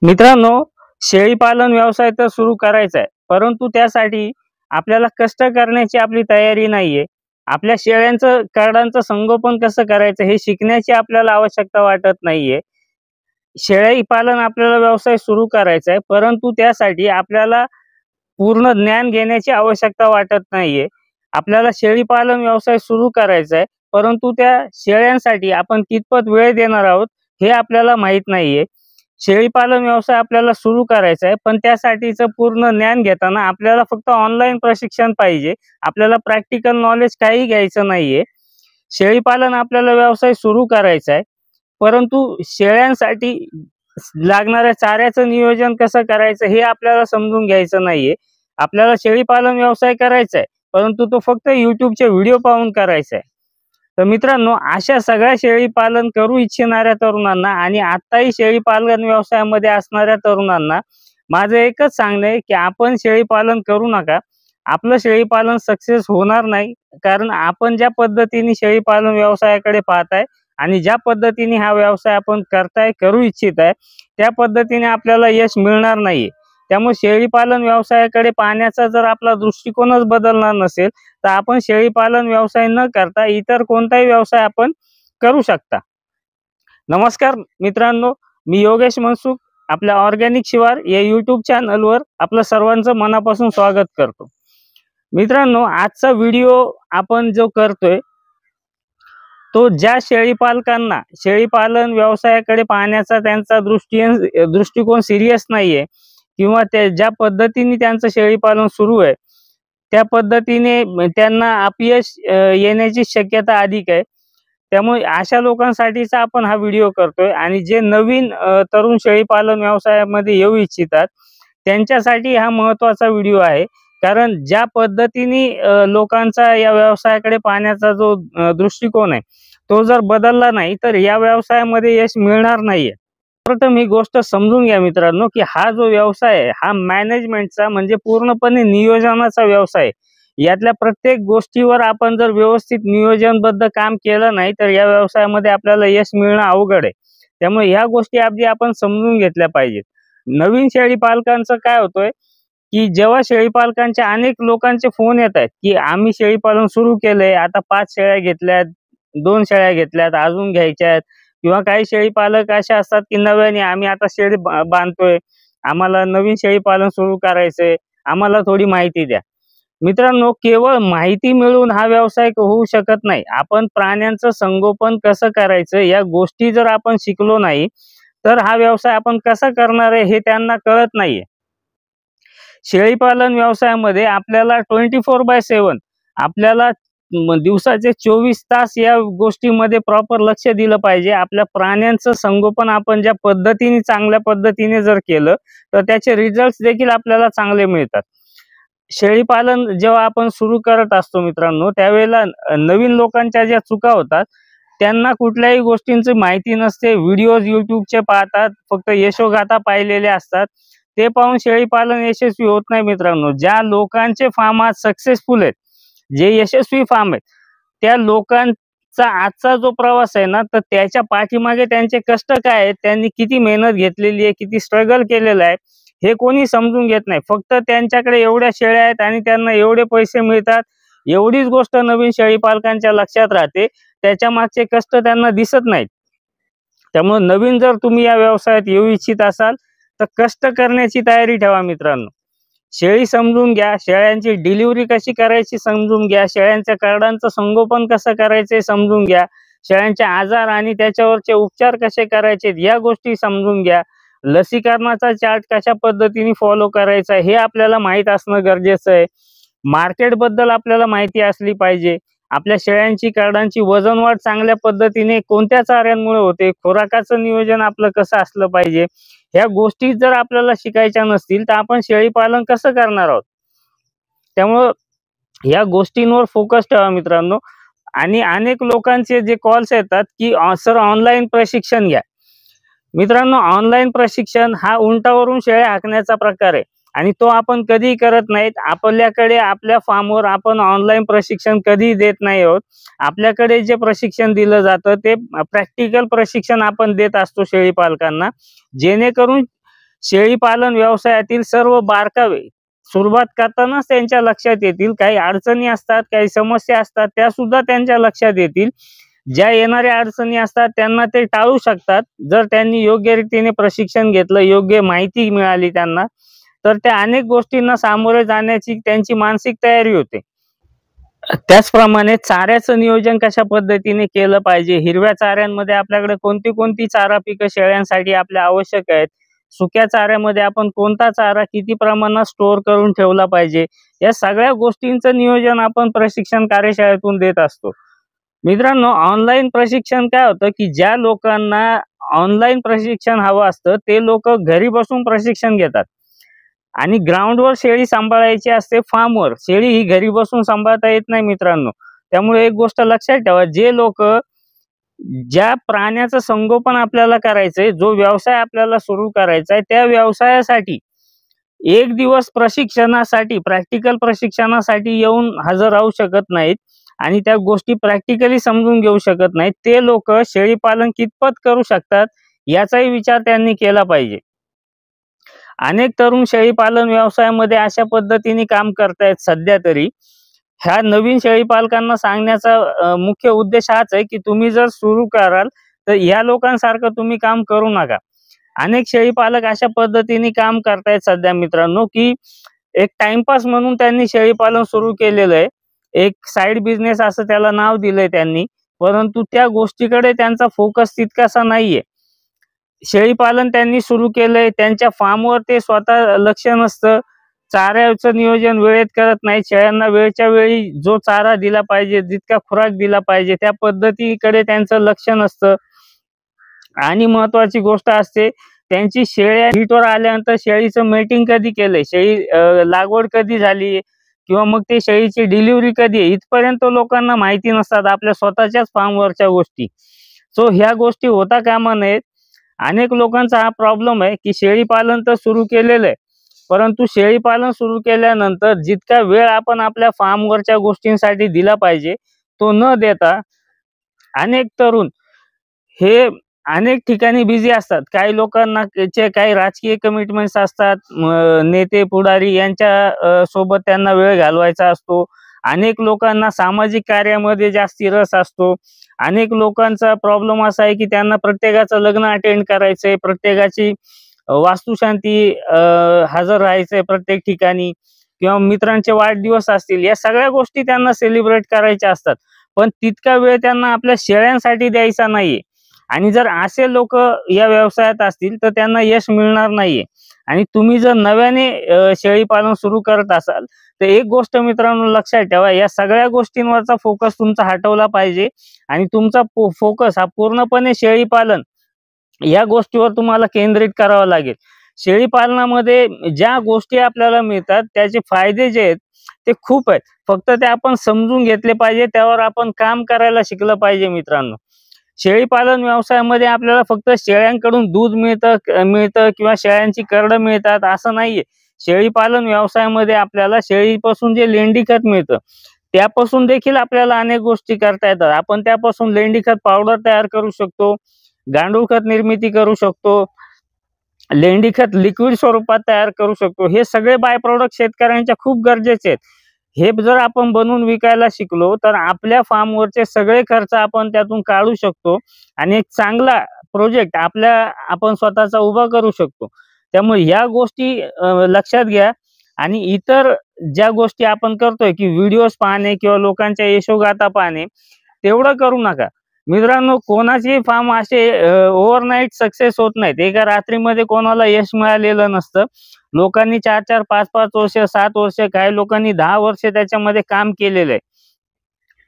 मित्रांनो, शेळी पालन व्यवसाय तर सुरू करायचा आहे, परंतु त्यासाठी आपल्याला कष्ट करण्याची आपली तयारी नाहीये. आपल्या शेळ्यांचं कार्डांचं संगोपन कसं करायचं हे शिकण्याची आपल्याला आवश्यकता वाटत नाहीये. शेळी पालन आपल्याला व्यवसाय सुरू करायचा आहे, परंतु त्यासाठी आपल्याला पूर्ण ज्ञान घेण्याची आवश्यकता वाटत नाहीये. आपल्याला शेळी पालन व्यवसाय सुरू करायचा आहे, परंतु त्या शेळ्यांसाठी आपण कितपत वेळ देणार आहोत हे आपल्याला माहित नाहीये. शेळी पालन व्यवसाय आपल्याला सुरू करायचा आहे, पण त्यासाठीचं पूर्ण ज्ञान घेताना आपल्याला फक्त ऑनलाईन प्रशिक्षण पाहिजे. आपल्याला प्रॅक्टिकल नॉलेज काही घ्यायचं नाहीये. शेळी पालन आपल्याला व्यवसाय सुरू करायचा आहे, परंतु शेळ्यांसाठी लागणाऱ्या चाऱ्याचं नियोजन कसं करायचं हे आपल्याला समजून घ्यायचं नाहीये. आपल्याला शेळी पालन व्यवसाय करायचा आहे, परंतु तो फक्त YouTubeचे व्हिडिओ पाहून करायचा आहे. तर मित्रांनो, अशा सगळ्या शेळी पालन करू इच्छिणाऱ्या तरुणांना आणि आत्ताही शेळी पालन व्यवसायामध्ये असणाऱ्या तरुणांना माझं एकच सांगणं आहे की आपण शेळी पालन करू नका. आपलं शेळी पालन सक्सेस होणार नाही, कारण आपण ज्या पद्धतीने शेळी पालन व्यवसायाकडे पाहताय आणि ज्या पद्धतीने हा व्यवसाय आपण करू इच्छित आहे त्या पद्धतीने आपल्याला यश मिळणार नाहीये. त्यामुळे शेळी पालन व्यवसायाकडे पाहण्याचा जर आपला दृष्टिकोनच बदलणार नसेल तर आपण शेळी पालन व्यवसाय न करता इतर कोणताही व्यवसाय आपण करू शकता. नमस्कार मित्रांनो, मी योगेश मनसुख आपल्या ऑर्गॅनिक शिवार या यूट्यूब चॅनलवर आपलं सर्वांचं मनापासून स्वागत करतो. मित्रांनो, आजचा व्हिडिओ आपण जो करतोय तो ज्या शेळी पालकांना शेळी पालन व्यवसायाकडे पाहण्याचा त्यांचा दृष्टिकोन सिरियस नाहीये किंवा ते ज्या पद्धतीने त्यांचं शेळी पालन सुरू आहे त्या पद्धतीने त्यांना अपयश येण्याची शक्यता अधिक आहे. त्यामुळे अशा लोकांसाठीचा आपण हा व्हिडिओ करतोय आणि जे नवीन तरुण शेळी पालन व्यवसायामध्ये येऊ इच्छितात त्यांच्यासाठी हा महत्त्वाचा व्हिडिओ आहे. कारण ज्या पद्धतीने लोकांचा या व्यवसायाकडे पाहण्याचा जो दृष्टिकोन आहे तो जर बदलला नाही तर या व्यवसायामध्ये यश मिळणार नाहीये. प्रथम ही गोष्ट समजून घ्या मित्रांनो की हा जो व्यवसाय आहे हा मॅनेजमेंटचा म्हणजे पूर्णपणे नियोजनाचा व्यवसाय आहे. यातल्या प्रत्येक गोष्टीवर आपण जर व्यवस्थित नियोजनबद्ध काम केलं नाही तर या व्यवसायामध्ये आपल्याला यश मिळणं अवघड आहे. त्यामुळे ह्या गोष्टी आधी आपण समजून घेतल्या पाहिजेत. नवीन शेळी पालकांचं काय होतंय की जेव्हा शेळी पालकांच्या अनेक लोकांचे फोन येत आहेत की आम्ही शेळी पालन सुरू केलंय, आता 5 शेळ्या घेतल्यात, 2 शेळ्या घेतल्यात, अजून घ्यायच्या आहेत, किंवा काही शेळी पालक असे असतात की नव्याने आम्ही आता शेळी बांधतोय, आम्हाला नवीन शेळी पालन सुरू करायचंय, आम्हाला थोडी माहिती द्या. मित्रांनो, केवळ माहिती मिळून हा व्यवसाय होऊ शकत नाही. आपण प्राण्यांचं संगोपन कसं करायचं या गोष्टी जर आपण शिकलो नाही तर हा व्यवसाय आपण कसा करणार आहे हे त्यांना कळत नाहीये. शेळी पालन व्यवसायामध्ये आपल्याला 24/7 आपल्याला दिवसाचे 24 तास या गोष्टीमध्ये प्रॉपर लक्ष दिलं पाहिजे. आपल्या प्राण्यांचं संगोपन आपण ज्या पद्धतीने चांगल्या पद्धतीने जर केलं तर त्याचे रिझल्ट्स देखील आपल्याला चांगले मिळतात. शेळी पालन जेव्हा आपण सुरू करत असतो मित्रांनो त्यावेळेला नवीन लोकांच्या ज्या चुका होतात त्यांना कुठल्याही गोष्टींची माहिती नसते. व्हिडिओज YouTubeचे पाहतात, फक्त यशोगाथा पाहिलेले असतात, ते पाहून शेळी पालन यशस्वी होत नाही. मित्रांनो, ज्या लोकांचे फार्म आज सक्सेसफुल आहेत, जे यशस्वी फार्म आहेत, त्या लोकांचा आजचा जो प्रवास आहे ना तर त्याच्या पाठीमागे त्यांचे कष्ट काय आहेत, त्यांनी किती मेहनत घेतलेली आहे, किती स्ट्रगल केलेलं आहे हे कोणी समजून घेत नाही. फक्त त्यांच्याकडे एवढ्या शेळ्या आहेत आणि त्यांना एवढे पैसे मिळतात एवढीच गोष्ट नवीन शेळी पालकांच्या लक्षात राहते, त्याच्या मागचे कष्ट त्यांना दिसत नाहीत. त्यामुळे नवीन जर तुम्ही या व्यवसायात येऊ इच्छित असाल तर कष्ट करण्याची तयारी ठेवा. मित्रांनो, शेळी समजून घ्या, शेळ्यांची डिलिव्हरी कशी करायची समजून घ्या, शेळ्यांच्या कार्डांचं संगोपन कसं करायचे समजून घ्या, शेळ्यांचे आजार आणि त्याच्यावरचे उपचार कसे करायचे या गोष्टी समजून घ्या, लसीकरणाचा चार्ट कशा पद्धतीने फॉलो करायचा हे आपल्याला माहीत असणं गरजेचं आहे. मार्केट बद्दल आपल्याला माहिती असली पाहिजे. आपल्या शेळ्यांची कार्डांची वजन वाढ चांगल्या पद्धतीने कोणत्या चाऱ्यांमुळे होते, खुराकाचं नियोजन आपलं कसं असलं पाहिजे, ह्या गोष्टी जर आपल्याला शिकायच्या नसतील तर आपण शेळी पालन कसं करणार आहोत. त्यामुळं या गोष्टींवर फोकस ठेवा मित्रांनो. आणि अनेक लोकांचे जे कॉल्स येतात की सर ऑनलाईन प्रशिक्षण घ्या. मित्रांनो, ऑनलाईन प्रशिक्षण हा उंटावरून शेळ्या हाकण्याचा प्रकार आहे आणि तो आपण कधी करत नाहीत. आपल्याकडे आपल्या फार्मवर आपण ऑनलाईन प्रशिक्षण कधी देत नाही आहोत. आपल्याकडे जे प्रशिक्षण दिलं जातं ते प्रॅक्टिकल प्रशिक्षण आपण देत असतो शेळी पालकांना, जेणेकरून शेळी पालन व्यवसायातील सर्व बारकावे सुरुवात करतानाच त्यांच्या लक्षात येतील. काही अडचणी असतात, काही समस्या असतात, त्या सुद्धा त्यांच्या लक्षात येतील. ज्या येणाऱ्या अडचणी असतात त्यांना ते टाळू शकतात जर त्यांनी योग्य रीतीने प्रशिक्षण घेतलं, योग्य माहिती मिळाली त्यांना, तर त्या अनेक गोष्टींना सामोरे जाण्याची त्यांची मानसिक तयारी होते. त्याचप्रमाणे चाऱ्याचं नियोजन कशा पद्धतीने केलं पाहिजे, हिरव्या चाऱ्यांमध्ये आपल्याकडे कोणती कोणती चारा पिकं शेळ्यांसाठी आपल्या आवश्यक आहेत, सुक्या चाऱ्यामध्ये आपण कोणता चारा किती प्रमाणात स्टोअर करून ठेवला पाहिजे, या सगळ्या गोष्टींचं नियोजन आपण प्रशिक्षण कार्यशाळेतून देत असतो. मित्रांनो, ऑनलाईन प्रशिक्षण काय होतं की ज्या लोकांना ऑनलाईन प्रशिक्षण हवं असतं ते लोक घरी बसून प्रशिक्षण घेतात आणि ग्राउंडवर शेळी सांभाळायची असते. फार्मवर शेळी ही घरी बसून सांभाळता येत नाही मित्रांनो. त्यामुळे एक गोष्ट लक्षात ठेवा, जे लोक ज्या प्राण्याचं संगोपन आपल्याला करायचंय, जो व्यवसाय आपल्याला सुरू करायचा आहे, त्या व्यवसायासाठी एक दिवस प्रशिक्षणासाठी, प्रॅक्टिकल प्रशिक्षणासाठी येऊन हजर राहू शकत नाहीत आणि त्या गोष्टी प्रॅक्टिकली समजून घेऊ शकत नाहीत, ते लोक शेळी पालन कितपत करू शकतात याचाही विचार त्यांनी केला पाहिजे. अनेक तरुण शेळी पालन व्यवसायामध्ये अशा पद्धतीने काम करतायत सध्या तरी. ह्या नवीन शेळी पालकांना सांगण्याचा मुख्य उद्देश हाच आहे की तुम्ही जर सुरू कराल तर या लोकांसारखं तुम्ही काम करू नका. अनेक शेळी पालक अशा पद्धतीने काम करतायत सध्या मित्रांनो की एक टाइमपास म्हणून त्यांनी शेळी पालन सुरू केलेलं आहे, एक साइड बिझनेस असं त्याला नाव दिलंय त्यांनी, परंतु त्या गोष्टीकडे त्यांचा फोकस तितकासा नाहीये. शेळी पालन त्यांनी सुरू केलंय, त्यांच्या फार्मवर ते स्वतः लक्ष नसतं, चाऱ्याचं नियोजन वेळेत करत नाही, शेळ्यांना वेळच्या वेळी जो चारा दिला पाहिजे, जितका खुराक दिला पाहिजे त्या पद्धतीकडे त्यांचं लक्ष नसतं. आणि महत्वाची गोष्ट असते त्यांची शेळ्या हीटवर आल्यानंतर शेळीचं मेटिंग कधी केलंय, शेळी लागवड कधी झाली किंवा मग ते शेळीची डिलिव्हरी कधी आहे, इथपर्यंत लोकांना माहिती नसतात आपल्या स्वतःच्याच फार्मवरच्या गोष्टी. सो ह्या गोष्टी होता कामा नयेत. अनेक लोकांचा हा प्रॉब्लेम आहे की शेळी पालन तर सुरू केलेलं आहे, परंतु शेळी पालन सुरू केल्यानंतर जितका वेळ आपण आपल्या फार्मवरच्या गोष्टींसाठी दिला पाहिजे तो न देता अनेक तरुण हे अनेक ठिकाणी बिझी असतात. काही लोकांना काही राजकीय कमिटमेंट्स असतात, नेते पुढारी यांच्या सोबत त्यांना वेळ घालवायचा असतो. अनेक लोकांना सामाजिक कार्यामध्ये जास्ती रस असतो. अनेक लोकांचा प्रॉब्लेम असा आहे की त्यांना प्रत्येकाचं लग्न अटेंड करायचंय, प्रत्येकाची वास्तुशांती हजर राहायचंय प्रत्येक ठिकाणी, किंवा मित्रांचे वाढदिवस असतील, या सगळ्या गोष्टी त्यांना सेलिब्रेट करायच्या असतात, पण तितका वेळ त्यांना आपल्या शेळ्यांसाठी द्यायचा नाहीये. आणि जर असे लोक या व्यवसायात असतील तर त्यांना यश मिळणार नाहीये. आणि तुम्ही जर नव्याने शेळी पालन सुरू करत असाल तर एक गोष्ट मित्रांनो लक्षात ठेवा, या सगळ्या गोष्टींवरचा फोकस तुमचा हटवला पाहिजे आणि तुमचा फोकस हा पूर्णपणे शेळी पालन या गोष्टीवर तुम्हाला केंद्रित करावा लागेल. शेळी पालनामध्ये ज्या गोष्टी आपल्याला मिळतात त्याचे फायदे जे आहेत ते खूप आहेत, फक्त ते आपण समजून घेतले पाहिजे, त्यावर आपण काम करायला शिकलं पाहिजे मित्रांनो. शेळी पालन व्यवसायामध्ये आपल्याला फक्त शेळ्यांकडून दूध मिळतं किंवा शेळ्यांची करडं मिळतात असं नाहीये. शेळी पालन व्यवसायामध्ये आपल्याला शेळीपासून जे लेंडी खत मिळतं त्यापासून देखील आपल्याला अनेक गोष्टी करता येतात. आपण त्यापासून लेंडी खत पावडर तयार करू शकतो, गांडूळ खत निर्मिती करू शकतो, लेंडी खत लिक्विड स्वरूपात तयार करू शकतो. हे सगळे बाय प्रोडक्ट शेतकऱ्यांच्या खूप गरजेचे आहेत. हे जर आपण बनवून विकायला शिकलो तर आपल्या फार्मवरचे सगळे खर्च आपण त्यातून काढू शकतो आणि एक चांगला प्रोजेक्ट आपण स्वतःचा उभा करू शकतो. त्यामुळे या गोष्टी लक्षात घ्या. आणि इतर ज्या गोष्टी आपण करतोय की व्हिडिओज पाहणे किंवा लोकांच्या यशोगाथा पाहणे, तेवढं करू नका मित्रांनो. कोणाची फार्म असे ओव्हरनाईट सक्सेस होत नाहीत, एका रात्रीमध्ये कोणाला यश मिळालेलं नसतं. लोकांनी 4-4, 5-5 वर्ष, 7 वर्ष, काही लोकांनी 10 वर्ष त्याच्यामध्ये काम केलेलं आहे.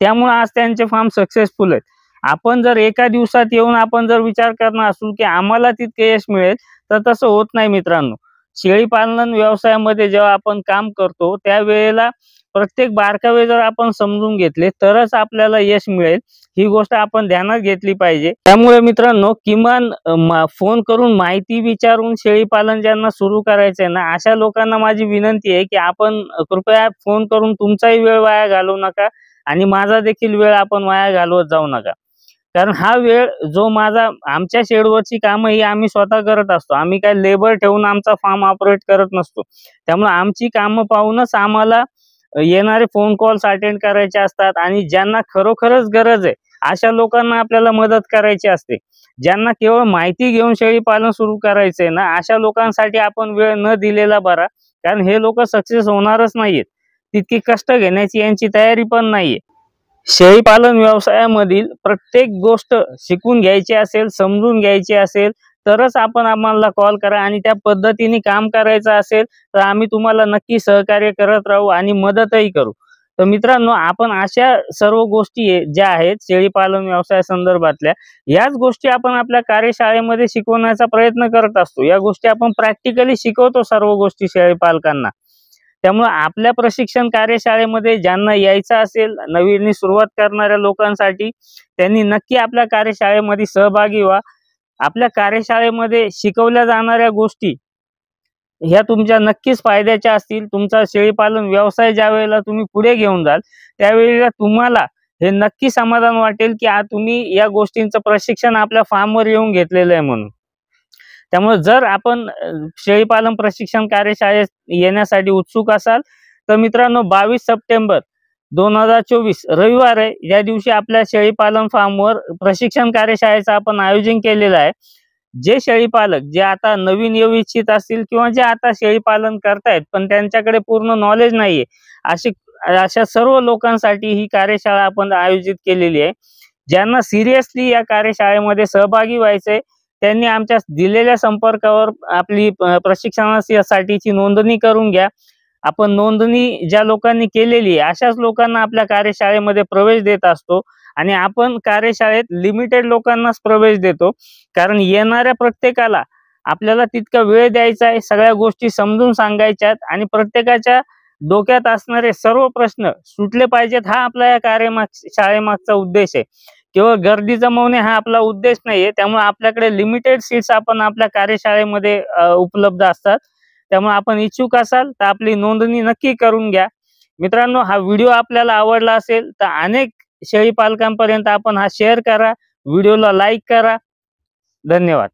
त्यामुळे आज त्यांचे फार्म सक्सेसफुल आहेत. आपण जर एका दिवसात येऊन आपण जर विचार करणार असू की आम्हाला तितके यश मिळेल तर तसं होत नाही मित्रांनो. शेळी पालन व्यवसायामध्ये जेव्हा आपण काम करतो त्यावेळेला प्रत्येक बारकावे जर आपण समजून घेतले तरच आपल्याला यश मिळेल, ही गोष्ट आपण ध्यानात घेतली पाहिजे. त्यामुळे मित्रांनो, किमान फोन करून माहिती विचारून शेळी पालन ज्यांना सुरू करायचंय ना, अशा लोकांना माझी विनंती आहे की आपण कृपया फोन करून तुमचाही वेळ वाया घालवू नका आणि माझा देखील वेळ आपण वाया घालवत जाऊ नका. कारण हा वेळ जो आमच्या शेडवरची कामं ही आम्ही स्वतः करत असतो. आम्ही काय लेबर ठेवून आमचा फार्म ऑपरेट करत नसतो. त्यामुळे आमची कामं पाहूनच आम्हाला येणारे फोन कॉल्स अटेंड करायचे असतात आणि ज्यांना खरोखरच गरज आहे अशा लोकांना आपल्याला मदत करायची असते. ज्यांना केवळ माहिती घेऊन शेळी पालन सुरू करायचंय ना, अशा लोकांसाठी आपण वेळ न दिलेला बरा. कारण हे लोक सक्सेस होणारच नाहीयेत. तितकी कष्ट घेण्याची यांची तयारी पण नाहीये. शेळी पालन व्यवसायामधील प्रत्येक गोष्ट शिकून घ्यायची असेल, समजून घ्यायची असेल तरच आम्हाला कॉल करा आणि त्या पद्धतीने काम करायचं असेल तर आम्ही तुम्हाला नक्की सहकार्य करत राहू आणि मदतही करू. तर मित्रांनो, आपण अशा सर्व गोष्टी ज्या आहेत शेळी पालन व्यवसाय संदर्भातल्या, याच गोष्टी आपण आपल्या कार्यशाळेमध्ये शिकवण्याचा प्रयत्न करत असतो. या गोष्टी आपण प्रॅक्टिकली शिकवतो सर्व गोष्टी शेळी पालकांना. त्यामुळे आपल्या प्रशिक्षण कार्यशाळेमध्ये ज्यांना यायचं असेल, नवीन सुरुवात करणाऱ्या लोकांसाठी, त्यांनी नक्की आपल्या कार्यशाळेमध्ये सहभागी व्हा. आपल्या कार्यशाळेमध्ये शिकवल्या जाणाऱ्या गोष्टी ह्या तुमच्या नक्कीच फायद्याच्या असतील. तुमचा शेळीपालन व्यवसाय ज्या वेळेला तुम्ही पुढे घेऊन जाल त्यावेळेला तुम्हाला हे नक्की समाधान वाटेल की तुम्ही या गोष्टींचं प्रशिक्षण आपल्या फार्मवर येऊन घेतलेलं आहे म्हणून. त्यामुळे जर आपण शेळीपालन प्रशिक्षण कार्यशाळेत येण्यासाठी उत्सुक असाल तर मित्रांनो, 22 सप्टेंबर 2024 रविवार आहे. या दिवशी आपल्या शेळीपालन फार्मवर प्रशिक्षण कार्यशाळेचं आपण आयोजन केलेलं आहे. जे शेळीपालक जे आता नवीन येऊ इच्छित असतील किंवा जे आता शेळीपालन करतायत पण त्यांच्याकडे पूर्ण नॉलेज नाहीये, अशा सर्व लोकांसाठी ही कार्यशाळा आपण आयोजित केलेली आहे. ज्यांना सिरियसली या कार्यशाळेमध्ये सहभागी व्हायचंय त्यांनी आमच्या दिलेल्या संपर्कावर आपली प्रशिक्षणासाठीची नोंदणी करून घ्या. आपण नोंदणी ज्या लोकांनी केलेली आहे अशाच लोकांना आपल्या कार्यशाळेमध्ये प्रवेश देत असतो आणि आपण कार्यशाळेत लिमिटेड लोकांनाच प्रवेश देतो. कारण येणाऱ्या प्रत्येकाला आपल्याला तितका वेळ द्यायचा आहे, सगळ्या गोष्टी समजून सांगायच्यात आणि प्रत्येकाच्या डोक्यात असणारे सर्व प्रश्न सुटले पाहिजेत. हा आपला या शाळेमागचा उद्देश आहे. केवळ गर्दी जमवणे हा आपला उद्देश नाहीये. त्यामुळे आपल्याकडे लिमिटेड सीट्स आपण आपल्या कार्यशाळेमध्ये उपलब्ध असतात. त्यामुळे आपण इच्छुक असाल तर आपली नोंदणी नक्की करून घ्या. मित्रांनो, हा व्हिडिओ आपल्याला आवडला असेल तर अनेक शेळी पालकांपर्यंत आपण हा शेअर करा, व्हिडिओला लाईक करा. धन्यवाद.